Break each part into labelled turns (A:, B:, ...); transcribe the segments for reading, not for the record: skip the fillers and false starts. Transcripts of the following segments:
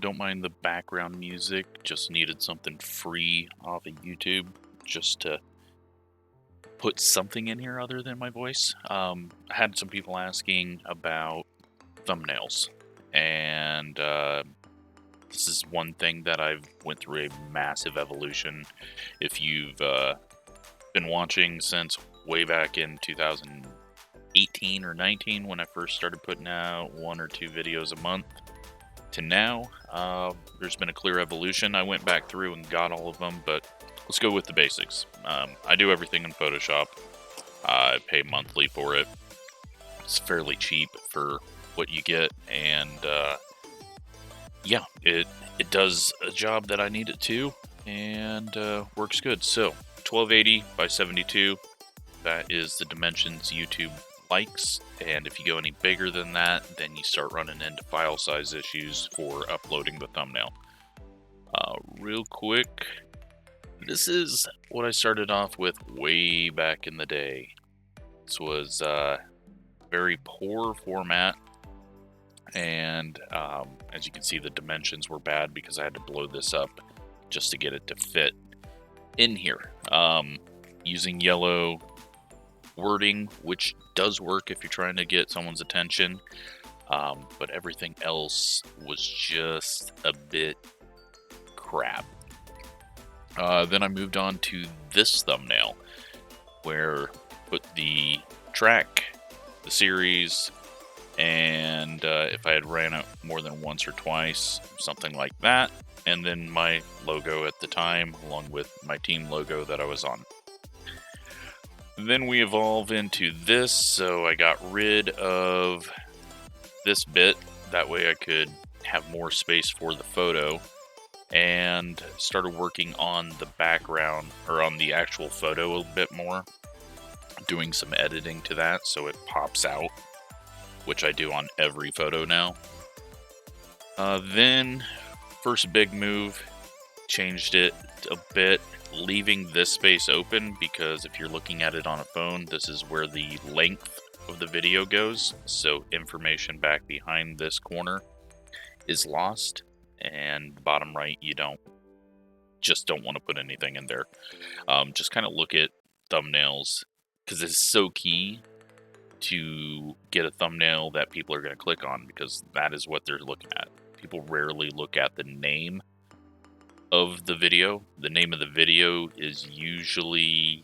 A: Don't mind the background music, just needed something free off of YouTube just to put something in here other than my voice. I had some people asking about thumbnails, and this is one thing that I've went through a massive evolution. If you've been watching since way back in 2018 or 19 when I first started putting out 1 or 2 videos a month, to now, there's been a clear evolution. I went back through and got all of them, but let's go with the basics. I do everything in Photoshop. I pay monthly for it. It's fairly cheap for what you get, and yeah, it does a job that I need it to, and works good. So 1280 by 72, that is the dimensions YouTube likes, and if you go any bigger than that, then you start running into file size issues for uploading the thumbnail. Real quick, this is what I started off with way back in the day. This was very poor format, and as you can see, the dimensions were bad because I had to blow this up just to get it to fit in here. Using yellow wording, which does work if you're trying to get someone's attention, but everything else was just a bit crap. Then I moved on to this thumbnail, where put the track, the series, and if I had ran it more than once or twice, something like that, and then my logo at the time, along with my team logo that I was on. Then we evolve into this, so I got rid of this bit, that way I could have more space for the photo, and started working on the background, or on the actual photo a bit more, doing some editing to that so it pops out, which I do on every photo now. Then, first big move, changed it a bit, leaving this space open, because if you're looking at it on a phone, this is where the length of the video goes, so information back behind this corner is lost, and bottom right, you don't want to put anything in there. Just kind of look at thumbnails, because it's so key to get a thumbnail that people are going to click on, because that is what they're looking at. People rarely look at the name of the video. The name of the video is usually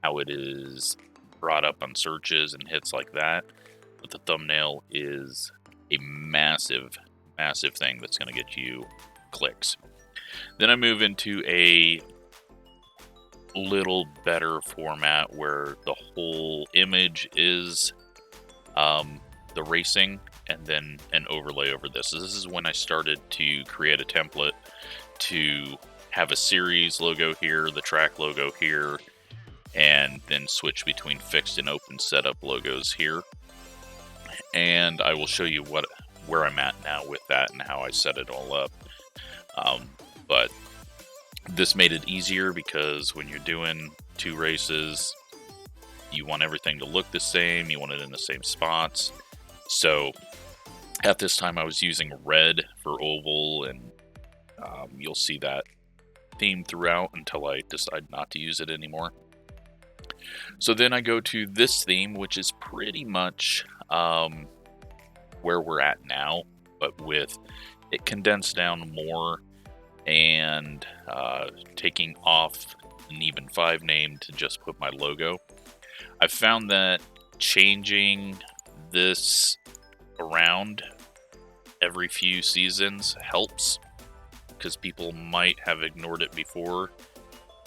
A: how it is brought up on searches and hits like that, but the thumbnail is a massive thing that's going to get you clicks. Then I move into a little better format where the whole image is the racing, and then an overlay over this. So this is when I started to create a template to have a series logo here, the track logo here, and then switch between fixed and open setup logos here. And I will show you where I'm at now with that and how I set it all up. But this made it easier, because when you're doing 2 races, you want everything to look the same, you want it in the same spots. So at this time I was using red for oval, and you'll see that theme throughout until I decide not to use it anymore. So then I go to this theme, which is pretty much where we're at now, but with it condensed down more, and taking off the KNEEBON5 name to just put my logo. I found that changing this around every few seasons helps, because people might have ignored it before.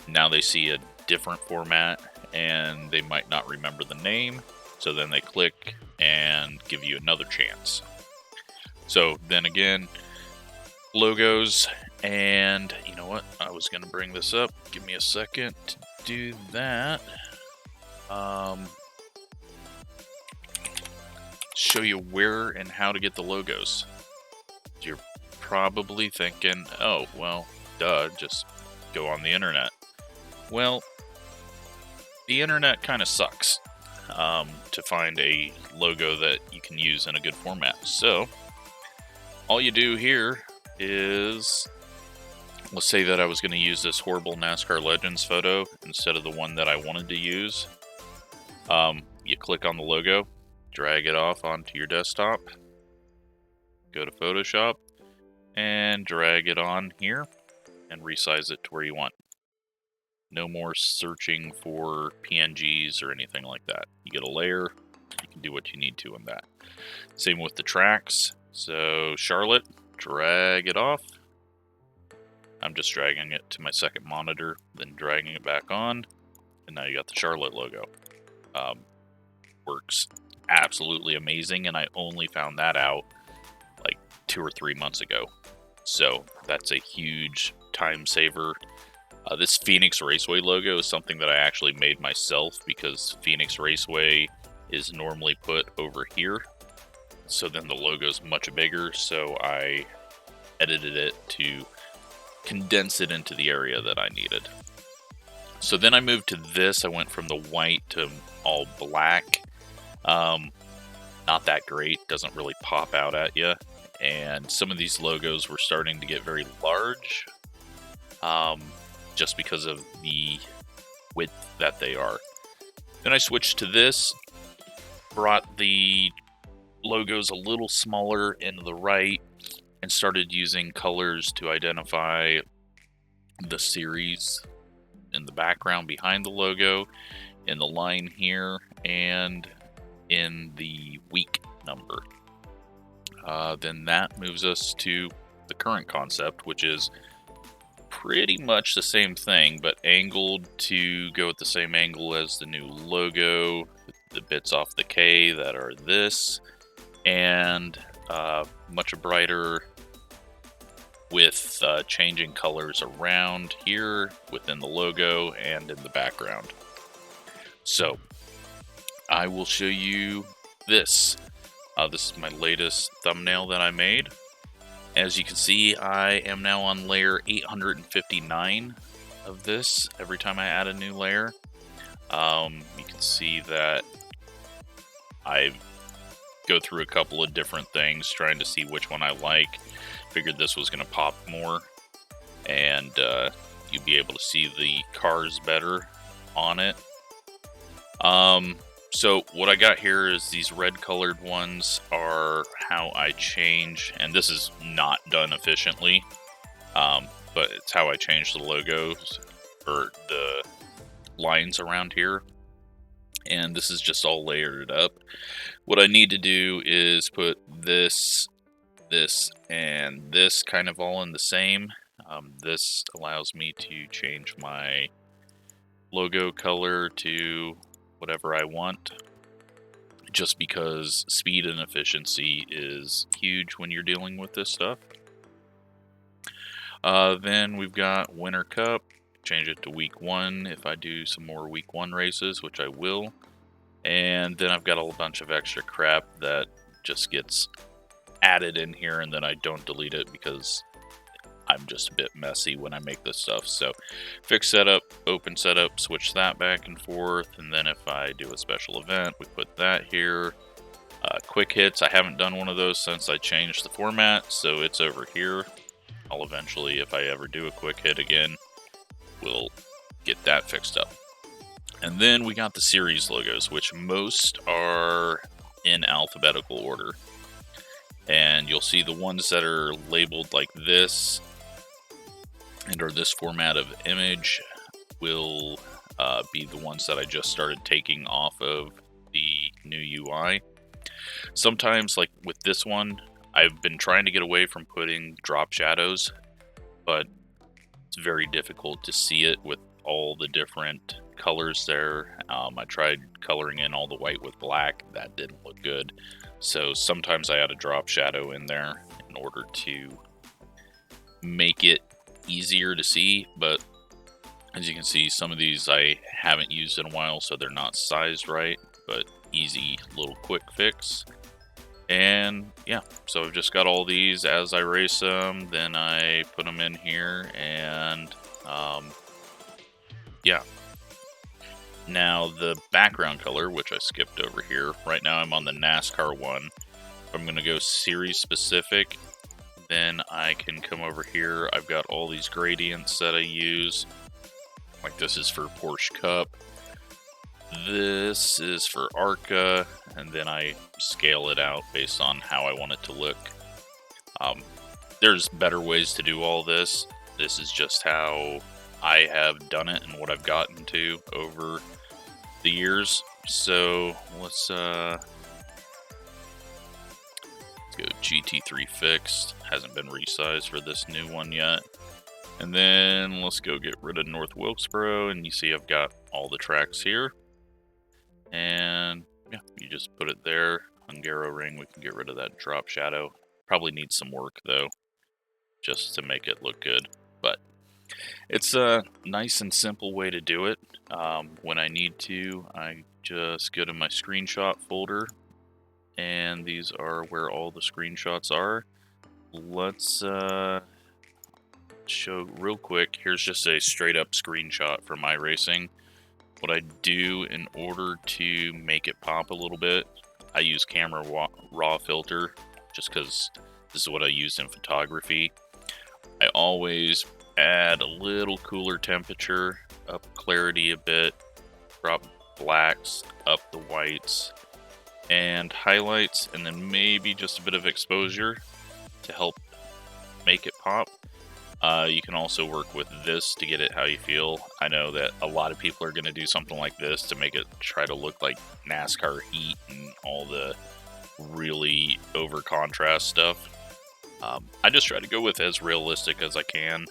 A: Now they see a different format and they might not remember the name, so then they click and give you another chance. So then again, logos, and you know what, I was gonna bring this up, give me a second to do that. Show you where and how to get the logos. You're probably thinking, oh, well, duh, just go on the internet. Well, the internet kind of sucks to find a logo that you can use in a good format. So all you do here is, let's say that I was going to use this horrible NASCAR Legends photo instead of the one that I wanted to use. You click on the logo, drag it off onto your desktop, go to Photoshop, and drag it on here, and resize it to where you want. No more searching for PNGs or anything like that. You get a layer, you can do what you need to in that. Same with the tracks. So Charlotte, drag it off. I'm just dragging it to my second monitor, then dragging it back on, and now you got the Charlotte logo. Works absolutely amazing, and I only found that out like 2 or 3 months ago. So that's a huge time saver. This Phoenix Raceway logo is something that I actually made myself because Phoenix Raceway is normally put over here. So then the logo is much bigger, so I edited it to condense it into the area that I needed. So then I moved to this. I went from the white to all black. Not that great, doesn't really pop out at you. And some of these logos were starting to get very large, just because of the width that they are. Then I switched to this, brought the logos a little smaller into the right, and started using colors to identify the series in the background behind the logo, in the line here, and in the week number. Then that moves us to the current concept, which is pretty much the same thing, but angled to go at the same angle as the new logo, the bits off the K that are this, and much brighter with changing colors around here within the logo and in the background. So I will show you this. This is my latest thumbnail that I made. As you can see, I am now on layer 859 of this every time I add a new layer. You can see that I go through a couple of different things trying to see which one I like. Figured this was going to pop more, and you'll be able to see the cars better on it. So what I got here is these red colored ones are how I change, and this is not done efficiently, but it's how I change the logos or the lines around here. And this is just all layered up. What I need to do is put this, and this kind of all in the same. This allows me to change my logo color to whatever I want, just because speed and efficiency is huge when you're dealing with this stuff. Then we've got Winter Cup. Change it to week 1 if I do some more week 1 races, which I will. And then I've got a bunch of extra crap that just gets added in here, and then I don't delete it because I'm just a bit messy when I make this stuff. So fix setup, open setup, switch that back and forth, and then if I do a special event, we put that here. Quick hits, I haven't done one of those since I changed the format, so it's over here. I'll eventually, if I ever do a quick hit again, we'll get that fixed up. And then we got the series logos, which most are in alphabetical order. And you'll see the ones that are labeled like this and are this format of image will be the ones that I just started taking off of the new UI. Sometimes, like with this one, I've been trying to get away from putting drop shadows, but it's very difficult to see it with all the different colors there. I tried coloring in all the white with black. That didn't look good. So sometimes I add a drop shadow in there in order to make it easier to see. But as you can see, some of these I haven't used in a while, so they're not sized right, but easy little quick fix. And yeah, so I've just got all these as I race them, then I put them in here, and yeah. Now the background color, which I skipped over here, right now I'm on the NASCAR one. If I'm going to go series specific, then I can come over here. I've got all these gradients that I use. Like this is for Porsche Cup. This is for Arca, and then I scale it out based on how I want it to look. There's better ways to do all this. This is just how I have done it and what I've gotten to over the years. So let's go GT3 fixed. Hasn't been resized for this new one yet. And then let's go get rid of North Wilkesboro, and you see I've got all the tracks here. And yeah, you just put it there. Ungaro ring, we can get rid of that drop shadow. Probably needs some work though, just to make it look good. But it's a nice and simple way to do it. When I need to, I just go to my screenshot folder, and these are where all the screenshots are. Let's show real quick. Here's just a straight up screenshot from iRacing. What I do in order to make it pop a little bit, I use camera raw filter, just because this is what I use in photography. I always add a little cooler temperature, up clarity a bit, drop blacks, up the whites, and highlights, and then maybe just a bit of exposure to help make it pop. You can also work with this to get it how you feel. I know that a lot of people are going to do something like this to make it try to look like NASCAR heat and all the really over contrast stuff. I just try to go with as realistic as I can.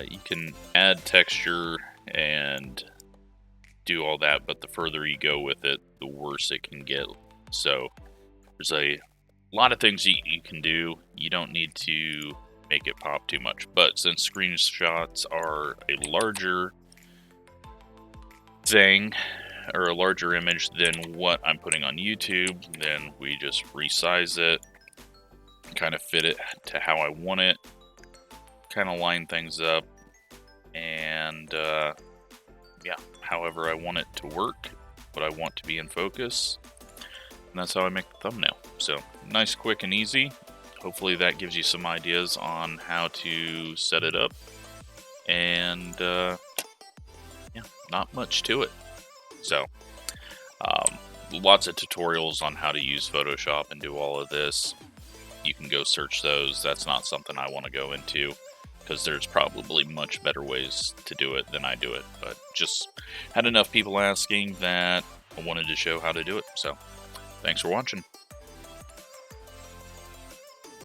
A: You can add texture and do all that, but the further you go with it, the worse it can get. So there's a lot of things you can do. You don't need to make it pop too much, but since screenshots are a larger thing or a larger image than what I'm putting on YouTube, then we just resize it, kind of fit it to how I want it, kind of line things up, and yeah, however I want it to work, what I want to be in focus, and that's how I make the thumbnail. So nice, quick, and easy. Hopefully that gives you some ideas on how to set it up, and yeah, not much to it. So lots of tutorials on how to use Photoshop and do all of this. You can go search those. That's not something I want to go into, because there's probably much better ways to do it than I do it, but just had enough people asking that I wanted to show how to do it. So thanks for watching.